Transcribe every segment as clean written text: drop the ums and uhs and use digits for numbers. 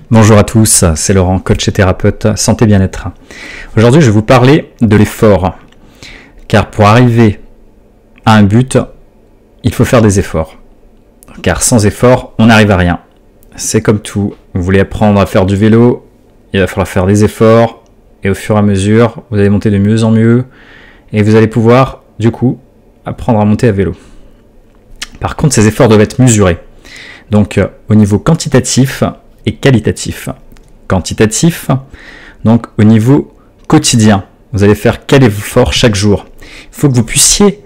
Bonjour à tous, c'est Laurent, coach et thérapeute santé bien-être. Aujourd'hui, je vais vous parler de l'effort. Car pour arriver à un but, il faut faire des efforts. Car sans effort, on n'arrive à rien. C'est comme tout. Vous voulez apprendre à faire du vélo, il va falloir faire des efforts. Et au fur et à mesure, vous allez monter de mieux en mieux. Et vous allez pouvoir, du coup, apprendre à monter à vélo. Par contre, ces efforts doivent être mesurés. Donc, au niveau quantitatif et qualitatif. Quantitatif, donc au niveau quotidien. Vous allez faire quel effort chaque jour. Il faut que vous puissiez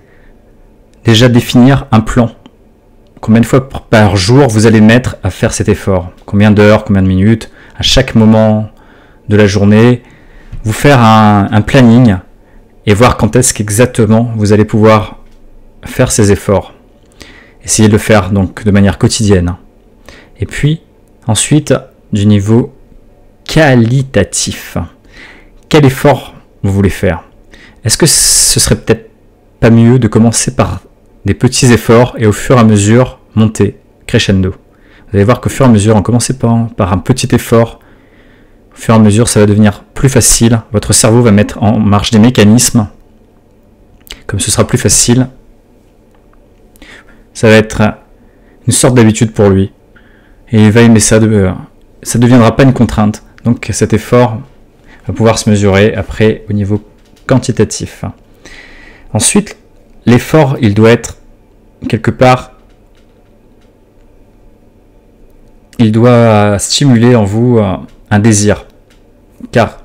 déjà définir un plan. Combien de fois par jour vous allez mettre à faire cet effort? Combien d'heures, combien de minutes? À chaque moment de la journée, vous faire un planning et voir quand est-ce qu'exactement vous allez pouvoir faire ces efforts. Essayez de le faire donc de manière quotidienne. Et puis, ensuite, du niveau qualitatif. Quel effort vous voulez faire? Est-ce que ce serait peut-être pas mieux de commencer par des petits efforts et au fur et à mesure monter crescendo? Vous allez voir qu'au fur et à mesure, en commençant par un petit effort, au fur et à mesure, ça va devenir plus facile. Votre cerveau va mettre en marche des mécanismes. Comme ce sera plus facile, ça va être une sorte d'habitude pour lui. Et il va aimer ça, ça ne deviendra pas une contrainte. Donc cet effort va pouvoir se mesurer après au niveau quantitatif. Ensuite, l'effort, il doit être quelque part, il doit stimuler en vous un désir. Car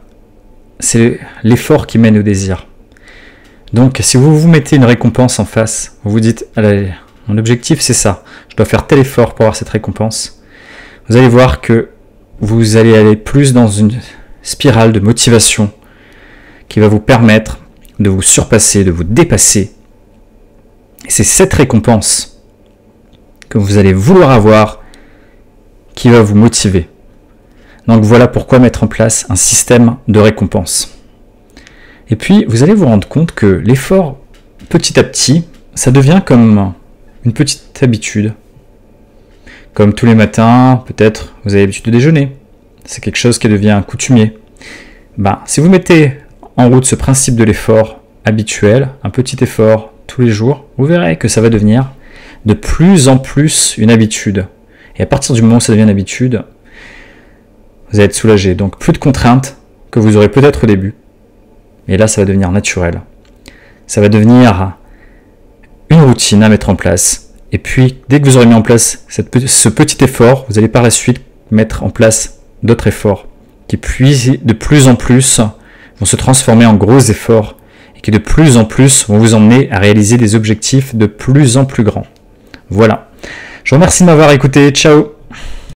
c'est l'effort qui mène au désir. Donc si vous vous mettez une récompense en face, vous vous dites, allez, mon objectif c'est ça, je dois faire tel effort pour avoir cette récompense. Vous allez voir que vous allez aller plus dans une spirale de motivation qui va vous permettre de vous surpasser, de vous dépasser. Et c'est cette récompense que vous allez vouloir avoir qui va vous motiver. Donc voilà pourquoi mettre en place un système de récompense. Et puis vous allez vous rendre compte que l'effort, petit à petit, ça devient comme une petite habitude. Comme tous les matins, peut-être vous avez l'habitude de déjeuner. C'est quelque chose qui devient coutumier. Si vous mettez en route ce principe de l'effort habituel, un petit effort tous les jours, vous verrez que ça va devenir de plus en plus une habitude. Et à partir du moment où ça devient une habitude, vous allez être soulagé. Donc plus de contraintes que vous aurez peut-être au début. Et là, ça va devenir naturel. Ça va devenir une routine à mettre en place. Et puis, dès que vous aurez mis en place ce petit effort, vous allez par la suite mettre en place d'autres efforts qui, puis, de plus en plus, vont se transformer en gros efforts et qui, de plus en plus, vont vous emmener à réaliser des objectifs de plus en plus grands. Voilà. Je vous remercie de m'avoir écouté. Ciao!